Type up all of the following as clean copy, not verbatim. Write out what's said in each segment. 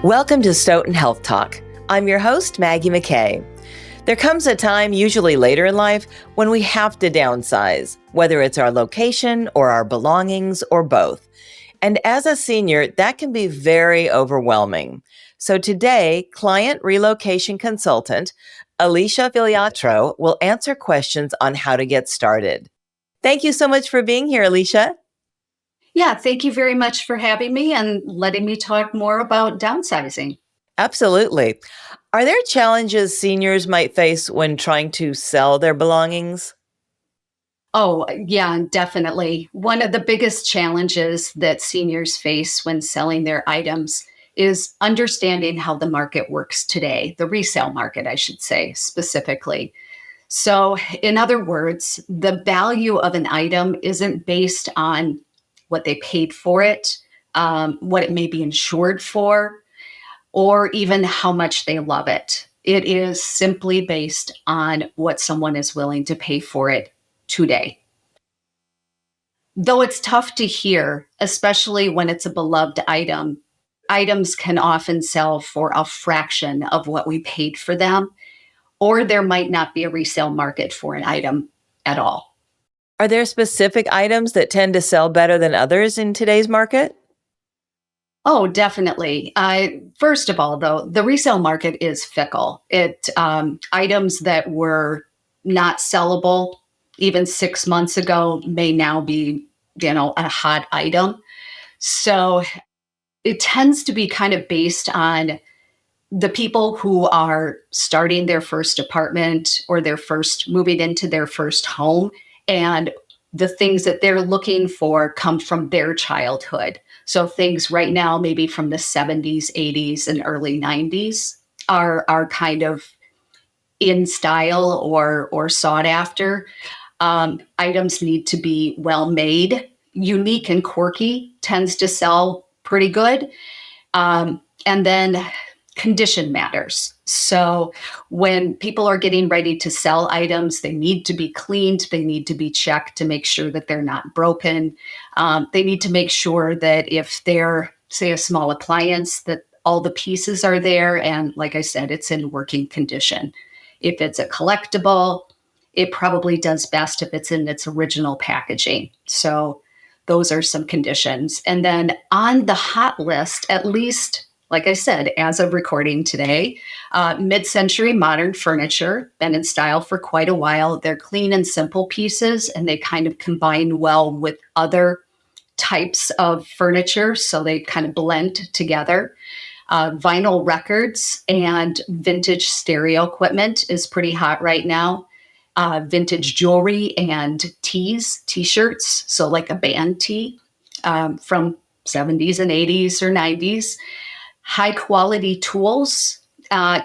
Welcome to Stoughton Health Talk. I'm your host, Maggie McKay. There comes a time, usually later in life, when we have to downsize, whether it's our location or our belongings or both. And as a senior, that can be very overwhelming. So today, client relocation consultant Alicia Vigliatro will answer questions on how to get started. Thank you so much for being here, Alicia. Yeah, thank you very much for having me and letting me talk more about downsizing. Absolutely. Are there challenges seniors might face when trying to sell their belongings? Oh, yeah, definitely. One of the biggest challenges that seniors face when selling their items is understanding how the market works today, the resale market, I should say, specifically. So, in other words, the value of an item isn't based on what they paid for it, what it may be insured for, or even how much they love it. It is simply based on what someone is willing to pay for it today. Though it's tough to hear, especially when it's a beloved item, items can often sell for a fraction of what we paid for them, or there might not be a resale market for an item at all. Are there specific items that tend to sell better than others in today's market? Oh, definitely. First of all, though, the resale market is fickle. It items that were not sellable even 6 months ago may now be, a hot item. So it tends to be kind of based on the people who are starting their first apartment or their first moving into their first home, and the things that they're looking for come from their childhood. So things right now, maybe from the 70s, 80s, and early 90s are kind of in style or sought after. Items need to be well made. Unique and quirky tends to sell pretty good. And then condition matters. So when people are getting ready to sell items, they need to be cleaned, they need to be checked to make sure that they're not broken. They need to make sure that if they're, say, a small appliance, that all the pieces are there. And like I said, it's in working condition. If it's a collectible, it probably does best if it's in its original packaging. So those are some conditions. And then on the hot list, at least, like I said, as of recording today, mid-century modern furniture, been in style for quite a while. They're clean and simple pieces, and they kind of combine well with other types of furniture, so they kind of blend together. Vinyl records and vintage stereo equipment is pretty hot right now. Vintage jewelry and tees, t-shirts, so like a band tee from 70s and 80s or 90s. High quality tools,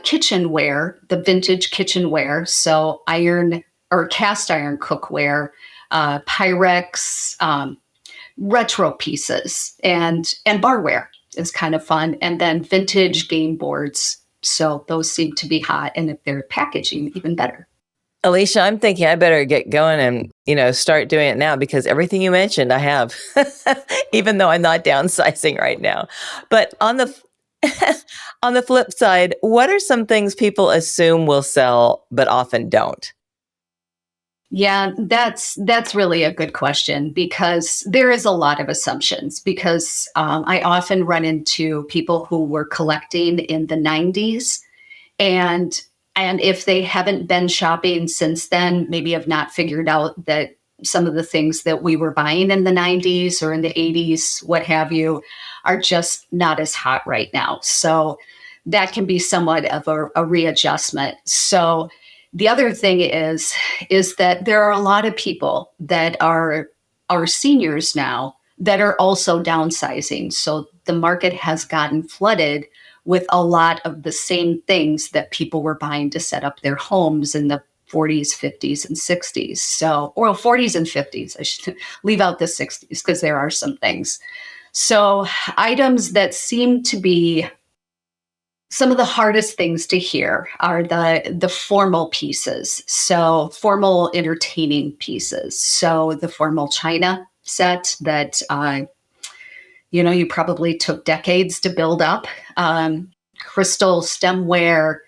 kitchenware, the vintage kitchenware, so iron or cast iron cookware, Pyrex, retro pieces, and barware is kind of fun. And then vintage game boards. So those seem to be hot. And if they're packaging, even better. Alicia, I'm thinking I better get going and, start doing it now because everything you mentioned I have, even though I'm not downsizing right now. But on the on the flip side, what are some things people assume will sell but often don't? Yeah, that's really a good question because there is a lot of assumptions. Because I often run into people who were collecting in the 90s, and if they haven't been shopping since then, maybe have not figured out that some of the things that we were buying in the 90s or in the 80s, what have you, are just not as hot right now. So that can be somewhat of a readjustment. So the other thing is that there are a lot of people that are seniors now that are also downsizing. So the market has gotten flooded with a lot of the same things that people were buying to set up their homes in the 40s, 50s, and 60s. So, or 40s and 50s. I should leave out the 60s because there are some things. So items that seem to be some of the hardest things to hear are the formal pieces. So formal entertaining pieces. So the formal china set that you probably took decades to build up. Crystal stemware,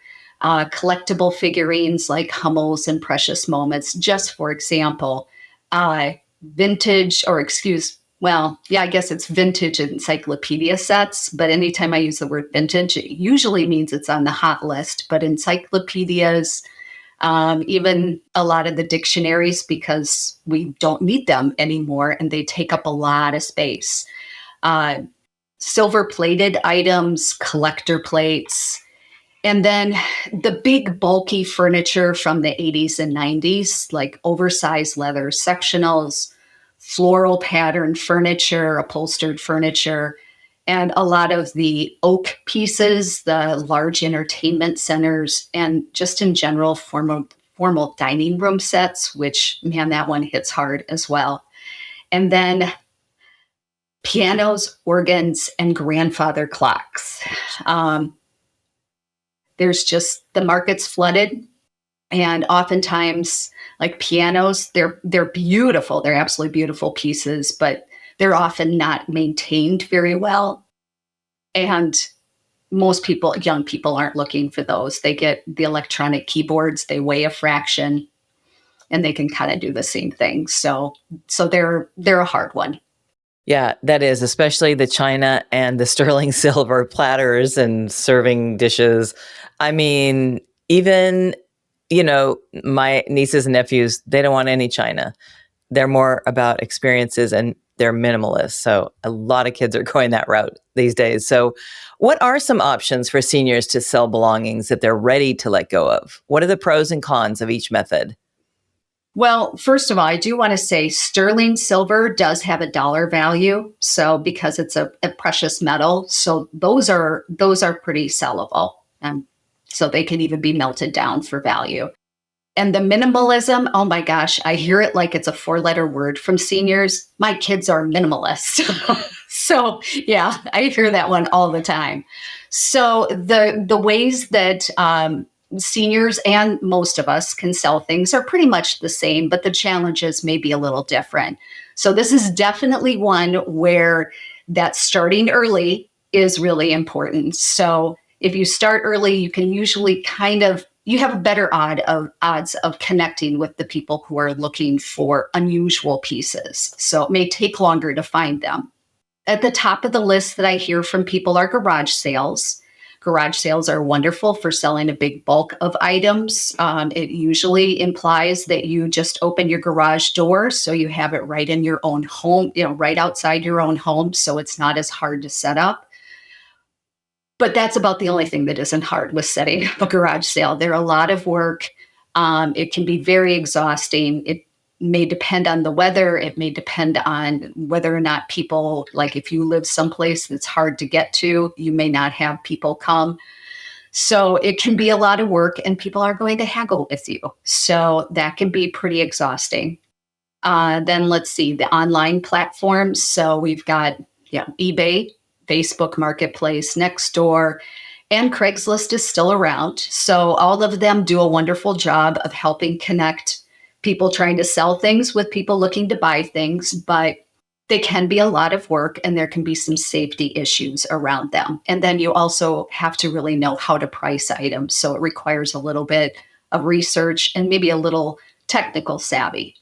collectible figurines like Hummels and Precious Moments, just for example. Vintage, or I guess it's vintage encyclopedia sets, but anytime I use the word vintage, it usually means it's on the hot list. But encyclopedias, even a lot of the dictionaries, because we don't need them anymore and they take up a lot of space. Silver plated items, collector plates, and then the big bulky furniture from the 80s and 90s, like oversized leather sectionals, floral pattern furniture, upholstered furniture, and a lot of the oak pieces, the large entertainment centers, and just in general formal dining room sets, which, man, that one hits hard as well. And then pianos, organs, and grandfather clocks. There's just, the market's flooded. And oftentimes, like pianos, they're beautiful. They're absolutely beautiful pieces, but they're often not maintained very well. And most people, young people, aren't looking for those. They get the electronic keyboards, they weigh a fraction, and they can kind of do the same thing. So they're a hard one. Yeah, that is, especially the china and the sterling silver platters and serving dishes. I mean, even, my nieces and nephews, they don't want any china. They're more about experiences and they're minimalist. So a lot of kids are going that route these days. So what are some options for seniors to sell belongings that they're ready to let go of? What are the pros and cons of each method? Well, first of all, I do want to say sterling silver does have a dollar value. So because it's a precious metal, so those are pretty sellable. So they can even be melted down for value. And the minimalism, oh my gosh, I hear it like it's a 4-letter word from seniors. My kids are minimalist. So yeah, I hear that one all the time. So the ways that seniors and most of us can sell things are pretty much the same, but the challenges may be a little different. So this is definitely one where that starting early is really important. So if you start early, you can usually you have a better odds of connecting with the people who are looking for unusual pieces. So it may take longer to find them. At the top of the list that I hear from people are garage sales. Garage sales are wonderful for selling a big bulk of items. It usually implies that you just open your garage door so you have it right in your own home, right outside your own home, so it's not as hard to set up. But that's about the only thing that isn't hard with setting up a garage sale. They're a lot of work. It can be very exhausting. It may depend on the weather. It may depend on whether or not people, like if you live someplace that's hard to get to, you may not have people come. So it can be a lot of work and people are going to haggle with you. So that can be pretty exhausting. Then let's see, the online platforms. So we've got eBay, Facebook Marketplace, Nextdoor, and Craigslist is still around. So all of them do a wonderful job of helping connect people trying to sell things with people looking to buy things, but they can be a lot of work and there can be some safety issues around them. And then you also have to really know how to price items. So it requires a little bit of research and maybe a little technical savvy.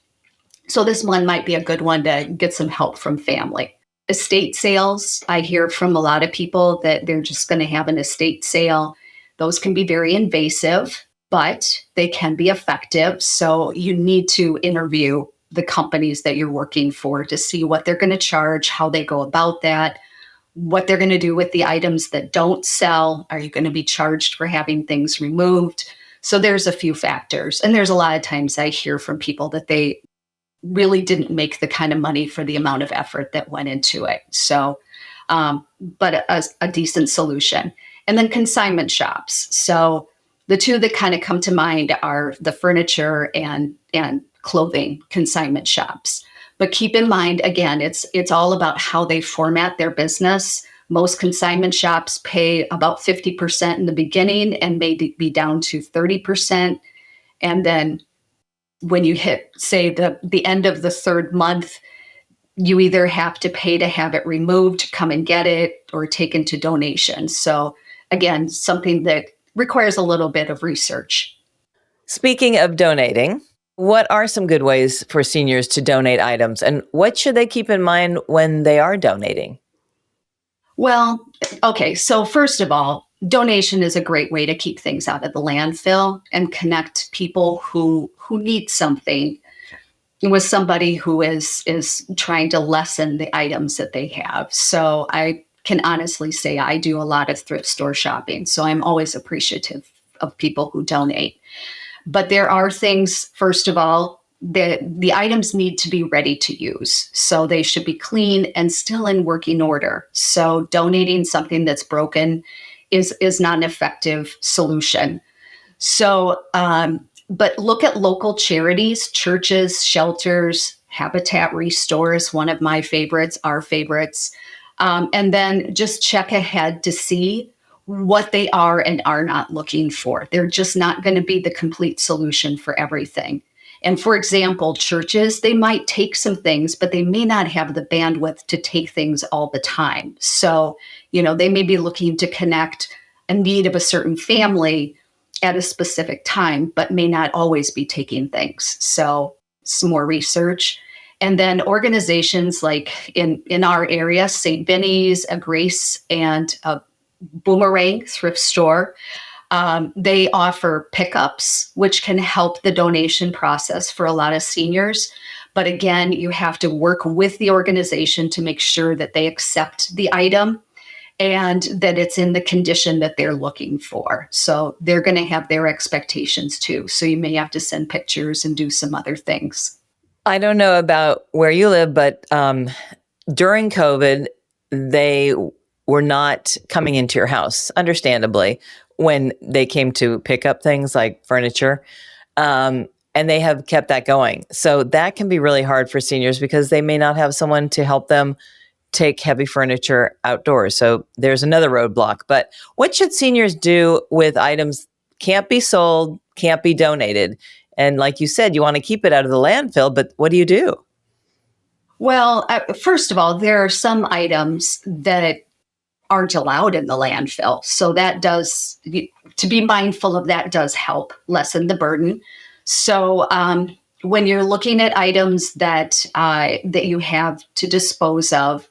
So this one might be a good one to get some help from family. Estate sales, I hear from a lot of people that they're just going to have an estate sale. Those can be very invasive, but they can be effective. So you need to interview the companies that you're working for to see what they're going to charge, how they go about that, what they're going to do with the items that don't sell. Are you going to be charged for having things removed? So there's a few factors. And there's a lot of times I hear from people that they really didn't make the kind of money for the amount of effort that went into it. So, but a decent solution. And then consignment shops. So the two that kind of come to mind are the furniture and clothing consignment shops. But keep in mind, again, it's all about how they format their business. Most consignment shops pay about 50% in the beginning and may be down to 30%. And then when you hit, say, the end of the third month, you either have to pay to have it removed, come and get it, or taken to donation. So again, something that requires a little bit of research. Speaking of donating, what are some good ways for seniors to donate items, and what should they keep in mind when they are donating? Well, okay, so first of all, donation is a great way to keep things out of the landfill and connect people who need something with somebody who is trying to lessen the items that they have. So I can honestly say I do a lot of thrift store shopping, so I'm always appreciative of people who donate. But there are things, first of all, that the items need to be ready to use. So they should be clean and still in working order. So donating something that's broken is not an effective solution. So, but look at local charities, churches, shelters, Habitat Restores, one of my favorites, our favorites. And then just check ahead to see what they are and are not looking for. They're just not going to be the complete solution for everything. And for example, churches, they might take some things, but they may not have the bandwidth to take things all the time. So, they may be looking to connect a need of a certain family at a specific time, but may not always be taking things. So some more research. And then organizations like in our area, St. Benny's, a Grace, and a Boomerang thrift store, they offer pickups, which can help the donation process for a lot of seniors. But again, you have to work with the organization to make sure that they accept the item and that it's in the condition that they're looking for. So they're going to have their expectations too. So you may have to send pictures and do some other things. I don't know about where you live, but during COVID, they were not coming into your house, understandably, when they came to pick up things like furniture. And they have kept that going. So that can be really hard for seniors because they may not have someone to help them take heavy furniture outdoors. So there's another roadblock. But what should seniors do with items can't be sold, can't be donated? And like you said, you want to keep it out of the landfill, but what do you do? Well, first of all, there are some items that aren't allowed in the landfill. So that does, to be mindful of that does help lessen the burden. So when you're looking at items that you have to dispose of,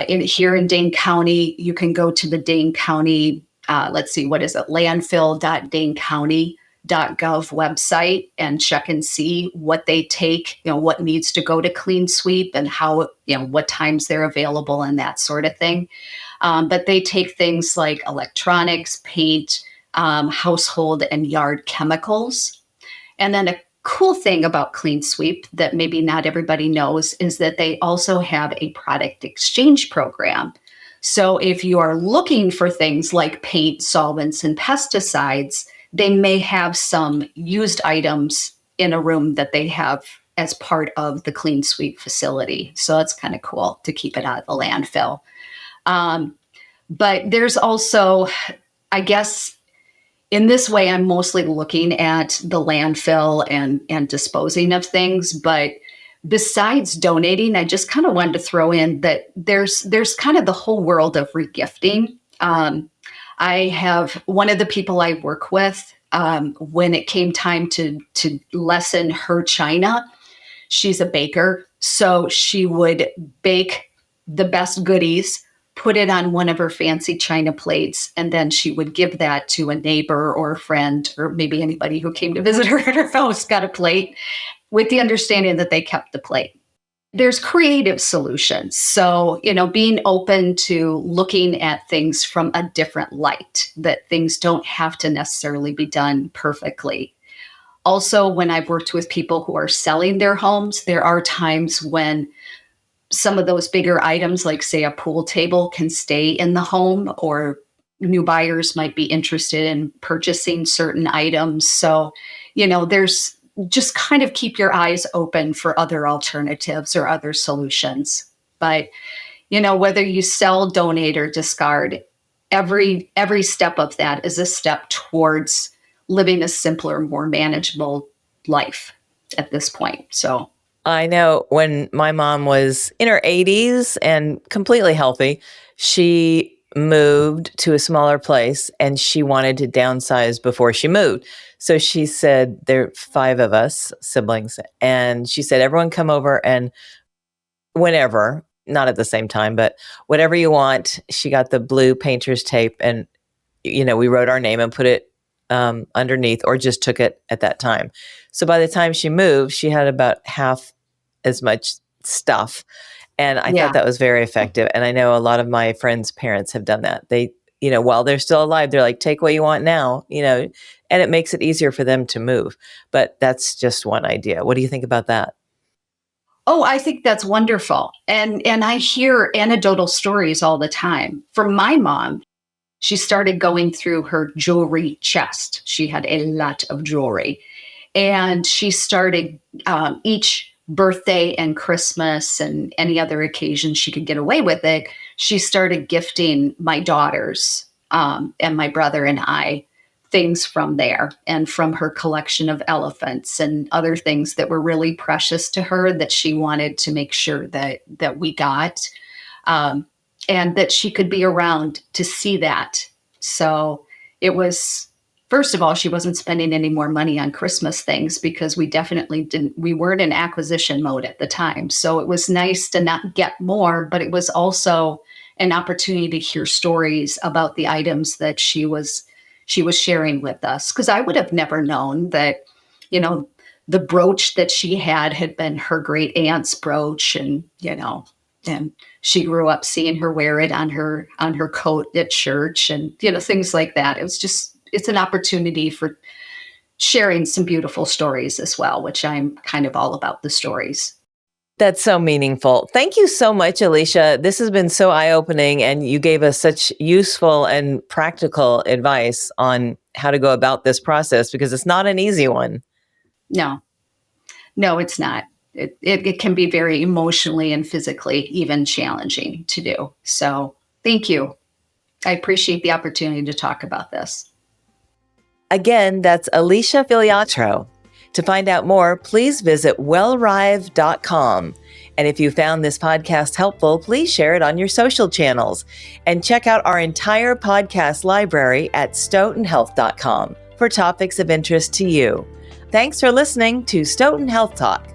here in Dane County, you can go to the Dane County, let's see, what is it, landfill.danecounty.gov website and check and see what they take, what needs to go to clean sweep and how, what times they're available and that sort of thing. But they take things like electronics, paint, household and yard chemicals. And then a cool thing about Clean Sweep that maybe not everybody knows is that they also have a product exchange program. So if you are looking for things like paint, solvents, and pesticides, they may have some used items in a room that they have as part of the Clean Sweep facility. So that's kind of cool to keep it out of the landfill. But there's also, I guess, in this way, I'm mostly looking at the landfill and disposing of things. But besides donating, I just kind of wanted to throw in that there's kind of the whole world of regifting. I have one of the people I work with, when it came time to lessen her china, she's a baker. So she would bake the best goodies, put it on one of her fancy china plates, and then she would give that to a neighbor or a friend or maybe anybody who came to visit her at her house got a plate with the understanding that they kept the plate. There's creative solutions. So, being open to looking at things from a different light, that things don't have to necessarily be done perfectly. Also, when I've worked with people who are selling their homes, there are times when some of those bigger items, like say a pool table, can stay in the home, or new buyers might be interested in purchasing certain items. So, there's just kind of keep your eyes open for other alternatives or other solutions. But, whether you sell, donate, or discard, every step of that is a step towards living a simpler, more manageable life at this point. So I know when my mom was in her 80s and completely healthy, she moved to a smaller place and she wanted to downsize before she moved. So she said, there are five of us siblings, and she said, everyone come over and whenever, not at the same time, but whatever you want. She got the blue painter's tape and, we wrote our name and put it underneath or just took it at that time. So by the time she moved, she had about half as much stuff. And I thought Yeah. that was very effective. And I know a lot of my friends' parents have done that. They, while they're still alive, they're like, take what you want now, and it makes it easier for them to move. But that's just one idea. What do you think about that? Oh, I think that's wonderful. And I hear anecdotal stories all the time. From my mom, she started going through her jewelry chest. She had a lot of jewelry. And she started each birthday and Christmas and any other occasion she could get away with it. She started gifting my daughters and my brother and I things from there and from her collection of elephants and other things that were really precious to her that she wanted to make sure that we got, and that she could be around to see that. So it was, first of all, she wasn't spending any more money on Christmas things because we weren't in acquisition mode at the time. So it was nice to not get more, but it was also an opportunity to hear stories about the items that she was sharing with us. Because I would have never known that, the brooch that she had been her great aunt's brooch, and she grew up seeing her wear it on her coat at church, and things like that. It's an opportunity for sharing some beautiful stories as well, which I'm kind of all about the stories. That's so meaningful. Thank you so much, Alicia. This has been so eye-opening, and you gave us such useful and practical advice on how to go about this process because it's not an easy one. No, no, it's not. It can be very emotionally and physically even challenging to do. So thank you. I appreciate the opportunity to talk about this. Again, that's Alicia Filiatro. To find out more, please visit wellrive.com. And if you found this podcast helpful, please share it on your social channels. And check out our entire podcast library at stoughtonhealth.com for topics of interest to you. Thanks for listening to Stoughton Health Talk.